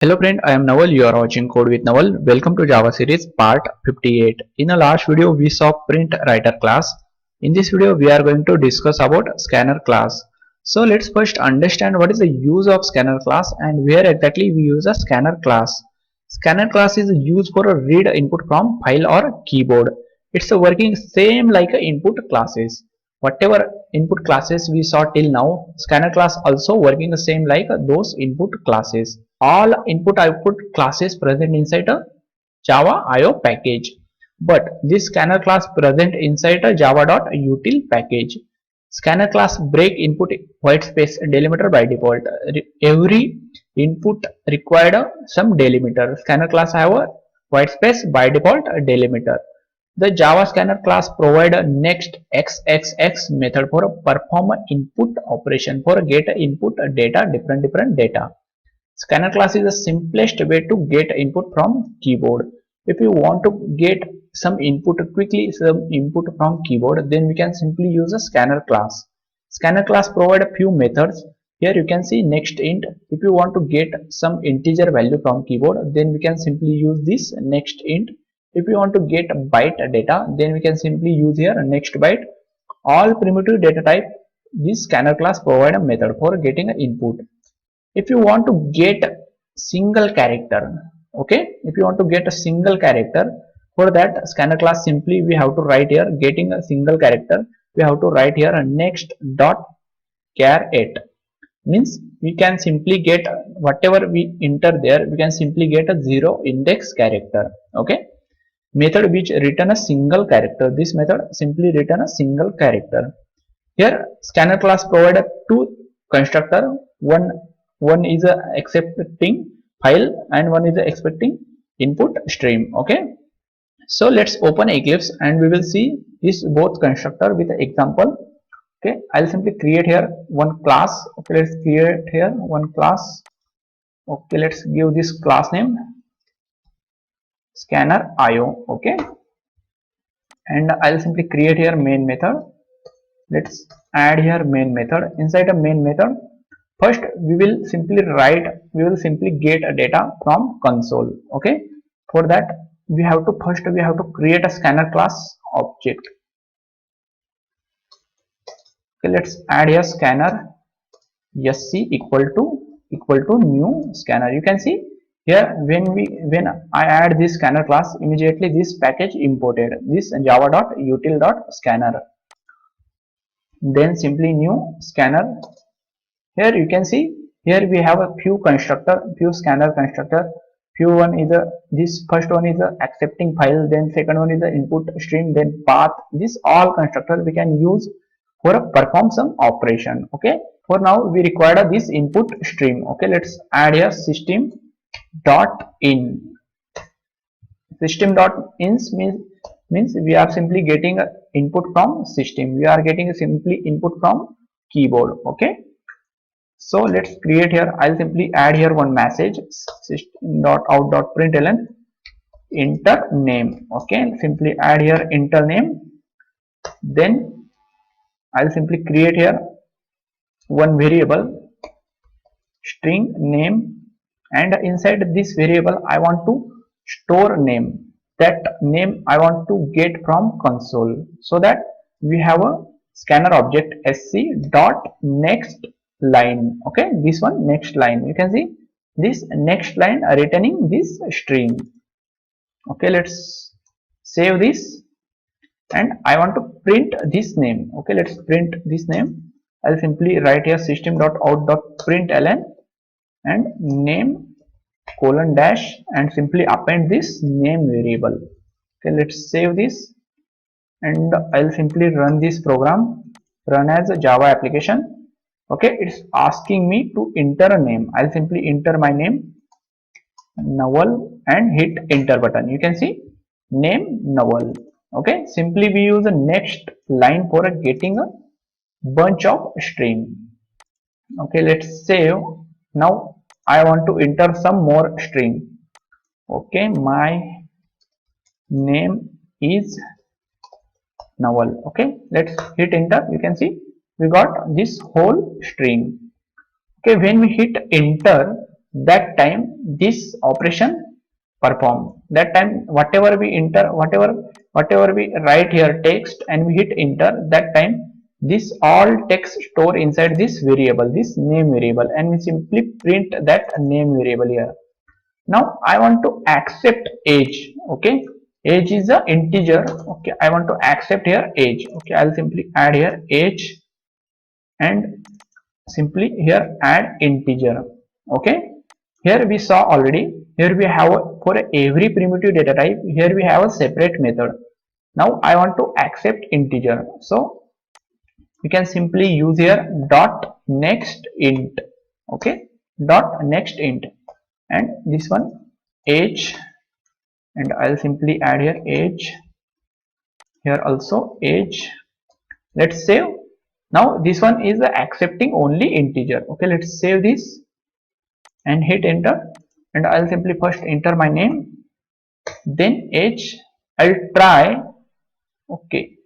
Hello friend, I am Naval. You are watching Code with Naval. Welcome to Java series part 58. In the last video we saw print writer class. In this video we are going to discuss about scanner class. So let's first understand what is the use of scanner class and where exactly we use a scanner class. Scanner class is used for a read input from file or keyboard. It's working same like input classes. Whatever input classes we saw till now, scanner class also working the same like those input classes. All input output classes present inside a java.io package, but this scanner class present inside a java.util package. Scanner class break input whitespace delimiter by default. Every input required some delimiter. Scanner class have a whitespace by default delimiter. The Java scanner class provide a nextXXX method for perform input operation for get input data different data. Scanner class is the simplest way to get input from keyboard. If you want to get some input quickly, some input from keyboard, then we can simply use a scanner class. Scanner class provide a few methods. Here you can see nextInt. If you want to get some integer value from keyboard, then we can simply use this nextInt. If you want to get byte data, then we can simply use here nextByte. All primitive data type, this scanner class provide a method for getting an input. If you want to get single character, okay, if you want to get a single character, for that scanner class simply we have to write here getting a single character, we have to write here a next.charAt. Means we can simply get whatever we enter there, we can simply get a 0 index character. Okay, method which return a single character. This method simply return a single character. Here scanner class provide two constructor. One is accepting file and one is expecting input stream. Okay, so let's open Eclipse and we will see this both constructor with example. Okay, I'll simply create here one class. Okay, let's create here one class. Okay, let's give this class name scanner.io. Okay, and I'll simply create here main method. Let's add here main method. Inside a main method, first we will simply get a data from console. Okay, for that we have to create a scanner class object. Okay, let's add here scanner sc equal to new scanner. You can see here when I add this scanner class, immediately this package imported, this java.util.Scanner. Then simply new scanner. Here you can see here we have a few scanner constructor. This first one is a accepting file, then second one is the input stream, then path. This all constructor we can use for perform some operation. Okay, for now we require this input stream. Okay, let's add here system.in. System.in means we are simply getting a input from system. We are getting simply input from keyboard. Okay, so let's create here. I'll simply add here one message system.out.println enter name. Okay, simply add here enter name. Then I'll simply create here one variable string name, and inside this variable I want to store name. That name I want to get from console, so that we have a scanner object sc.nextLine. Okay, this one nextLine. You can see this nextLine returning this string. Okay, let's save this, and I want to print this name. Okay, let's print this name. I'll simply write here system.out.println and name colon dash and simply append this name variable. Okay, let's save this, and I'll simply run this program, run as a Java application. Okay, it's asking me to enter a name. I'll simply enter my name Naval and hit enter button. You can see name Naval. Okay, simply we use the next line for getting a bunch of string. Okay, let's save. Now I want to enter some more string. Okay, my name is Naval. Okay, let's hit enter. You can see we got this whole string. Okay, when we hit enter, that time this operation perform. That time whatever we enter, whatever we write here text and we hit enter, that time this all text store inside this variable, this name variable, and we simply print that name variable here. Now I want to accept age. Okay, age is a integer. Okay, I want to accept here age. Okay, I'll simply add here age and simply here add integer. Okay, here we saw already, here we have for every primitive data type, here we have a separate method. Now I want to accept integer, so we can simply use here dot nextInt. Okay, dot nextInt, and this one age, and I'll simply add here age, here also age. Let's save. Now this one is accepting only integer. Okay, let's save this and hit enter, and I'll simply first enter my name, then age. I'll try, okay,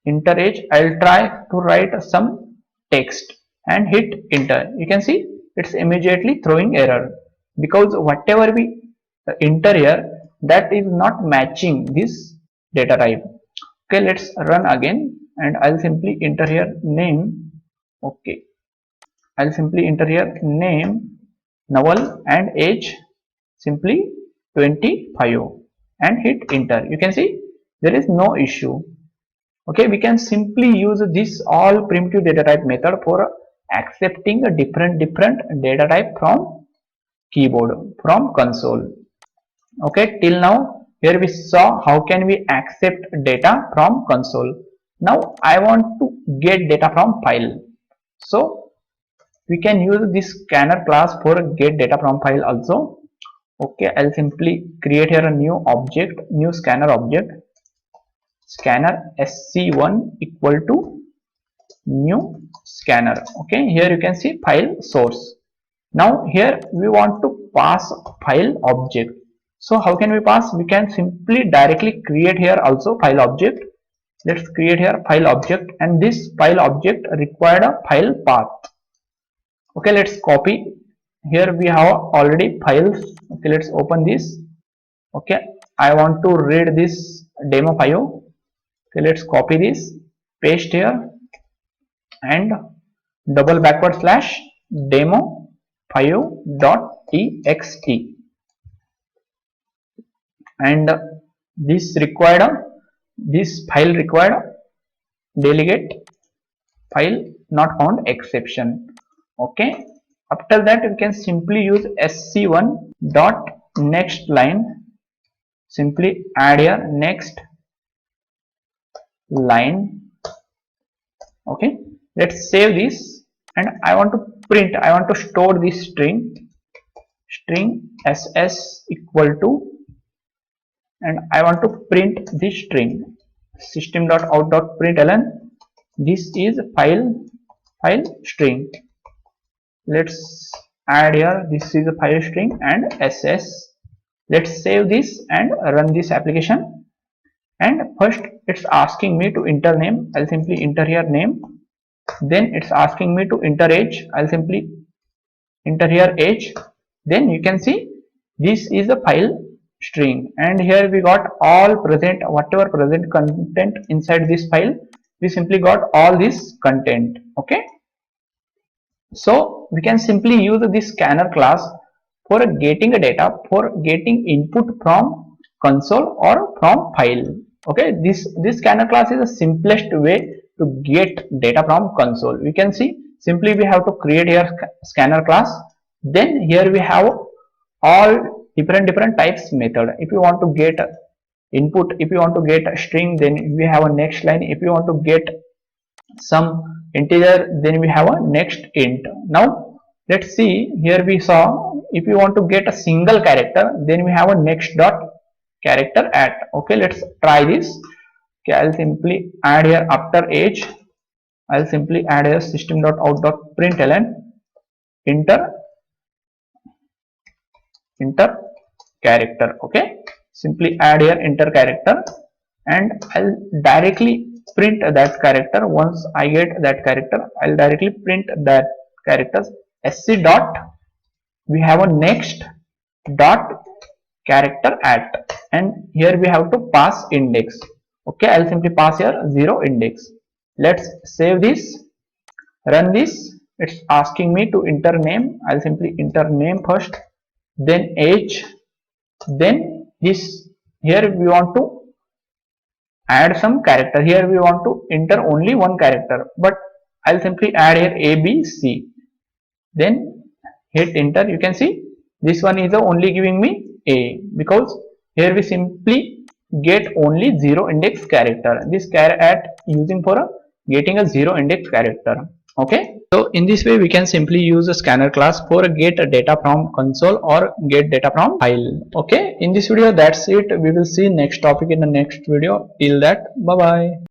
enter age. I'll try to write some text and hit enter. You can see it's immediately throwing error because whatever we enter here, that is not matching this data type. Okay, let's run again, and I'll simply enter here name. Okay, I'll simply enter here name Naval and age simply 25 and hit enter. You can see there is no issue. Okay, we can simply use this all primitive data type method for accepting a different data type from keyboard, from console. Okay, till now here we saw how can we accept data from console. Now I want to get data from file, so we can use this scanner class for get data from file also. Okay, I'll simply create here a new object, new scanner object, scanner sc1 equal to new scanner. Okay, here you can see file source. Now here we want to pass file object. So how can we pass? We can simply directly create here also file object. Let's create here file object, and this file object required a file path. Okay, let's copy. Here we have already files. Okay, let's open this. Okay, I want to read this demo file. Okay, let's copy this, paste here, and double backward slash demo file.txt, and this file required delegate file not found exception. Okay, after that we can simply use sc1 dot next line, simply add here next line. Okay, let's save this, and I want to store this string ss equal to, and I want to print this string system.out.println. This is file string. Let's add here, this is a file string and ss. Let's save this and run this application. And first it's asking me to enter name. I'll simply enter here name. Then it's asking me to enter age. I'll simply enter here age. Then you can see this is a file string, and here we got all present, whatever present content inside this file, we simply got all this content. Okay, so we can simply use this scanner class for getting a data, for getting input from console or from file. Okay, this scanner class is the simplest way to get data from console. We can see simply we have to create here scanner class, then here we have all different types method. If you want to get input, if you want to get a string, then we have a next line. If you want to get some integer, then we have a nextInt. Now let's see, here we saw if you want to get a single character, then we have a next dot character at. Okay, let's try this. Okay, I'll simply add here after age, I'll simply add here system.out.println enter character. Okay, simply add here enter character, and I'll directly print that character. Once I get that character, I'll directly print that character sc dot we have a next dot character at, and here we have to pass index. Okay, I'll simply pass here 0 index. Let's save this, run this. It's asking me to enter name. I'll simply enter name first, then age, then this. Here we want to add some character. Here we want to enter only one character, but I'll simply add here A, B, C. Then hit enter. You can see this one is only giving me A, because here we simply get only 0 index character. This charAt using for getting a 0 index character. Okay, so in this way we can simply use a scanner class for get data from console or get data from file. Okay, in this video that's it. We will see next topic in the next video. Till that, bye bye.